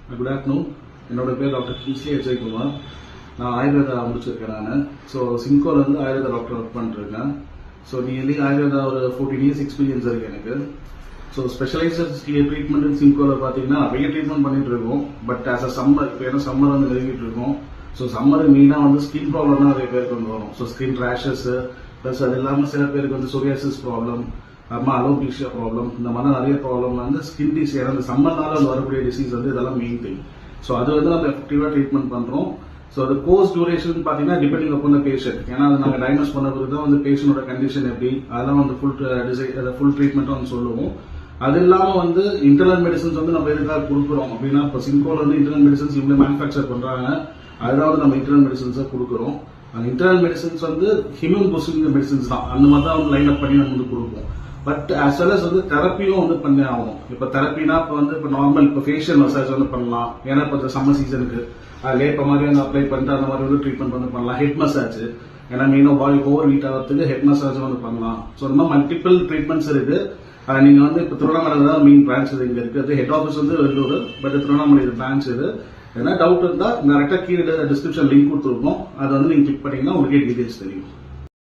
Good afternoon. என்னோட பேர் doctor Kingsley Ajaykumar. நான் ஆயுர்வேதா முடிச்சிருக்கேன். நான் ஸோ சிம்கோல வந்து ஆயுர்வேதா டாக்டர் ஒர்க் பண்ணிருக்கேன். ஸோ நியர்லி ஆயுர்வேதா ஒரு 14 years எக்ஸ்பீரியன்ஸ் இருக்கு எனக்கு. ஸோ ஸ்பெஷலைஸ்ட் ட்ரீட்மெண்ட் சிம்கோல பார்த்தீங்கன்னா நிறைய ட்ரீட்மெண்ட் பண்ணிட்டு இருக்கோம். பட் ஆஸ் அ சம்மர் இப்போ ஏன்னா சம்மர் வந்து நெருங்கிட்டு இருக்கோம். ஸோ சம்மர் மெயினாக வந்து ஸ்கின் ப்ராப்ளம் தான் நிறைய பேருக்கு வந்து வரும். ஸோ ஸ்கின் ரேஷஸ் ப்ளஸ் அது இல்லாமல் சில பேருக்கு வந்து சொரியாசிஸ் ப்ராப்ளம், அலோபீஷியா ப்ராப்ளம், இந்த மாதிரி நிறைய ப்ராப்ளம் வந்து ஸ்கின் டிசீஸ், ஏன்னா இந்த சம்மர்னால வந்து வரக்கூடிய டிசீஸ் வந்து இதெல்லாம் மெயின் திங். ஸோ அது வந்து நம்ம எஃபெக்டிவா ட்ரீட்மெண்ட் பண்றோம். ஸோ அது கோர்ஸ் டியூரேஷன் பார்த்தீங்கன்னா டிபெண்டிங் அப்பான் த பேஷண்ட். ஏன்னா அது நாங்கள் டயக்னோஸ் பண்ண பிறகு தான் வந்து பேஷண்டோட கண்டிஷன் எப்படி அதெல்லாம் வந்து ஃபுல் ட்ரீட்மெண்ட்டும் வந்து சொல்லுவோம். அது இல்லாமல் வந்து இன்டர்னல் மெடிசன்ஸ் வந்து நம்ம எதுக்காக கொடுக்குறோம் அப்படின்னா, இப்போ சிம்கோல வந்து இன்டர்னல் மெடிசன்ஸ் இவங்க மேனுஃபேக்சர் பண்றாங்க. அதுதான் வந்து நம்ம இன்டர்னல் மெடிசன்ஸை கொடுக்குறோம். அந்த இன்டர்னல் மெடிசன்ஸ் வந்து ஹியூமன் பூஸ்டிங் மெடிசன்ஸ் தான். அந்த மாதிரி தான் வந்து லைன் அப் பண்ணி நம்ம வந்து கொடுப்போம். பட் ஆஸ் வெல் அஸ் வந்து தெரப்பியும் வந்து பண்ணி ஆகணும். இப்போ தெரப்பினா இப்போ நார்மல் இப்போ ஃபேஷியல் மசாஜ் வந்து பண்ணலாம். ஏன்னா இப்போ சம்மர் சீசனுக்கு லேப்ப மாதிரி வந்து அப்ளை பண்ணிட்டு அந்த மாதிரி வந்து ட்ரீட்மெண்ட் வந்து பண்ணலாம். ஹெட் மசாஜ், ஏன்னா மெயினாக பாடி ஓவர் ஹீட் ஆகிறதுக்கு ஹெட் மசாஜ் வந்து பண்ணலாம். ஸோ இந்த மாதிரி மல்டிபிள் ட்ரீட்மெண்ட்ஸ் இருக்கு. நீங்க வந்து இப்போ திருவண்ணாமலை தான் மெயின் பிரான்ச் இது இங்க இருக்கு. ஹெட் ஆஃபீஸ் வந்து வெள்ளூர், பட் திருவண்ணாமலை இது பிரான்ச் இது. ஏன்னா டவுட் இருந்தா டேரக்டா கீழே டிஸ்கிரிப்ஷன் லிங்க் கொடுத்துருக்கோம். அதை வந்து நீங்க கிளிக் பண்ணீங்கன்னா உங்களுக்கே டீடைல்ஸ் தெரியும்.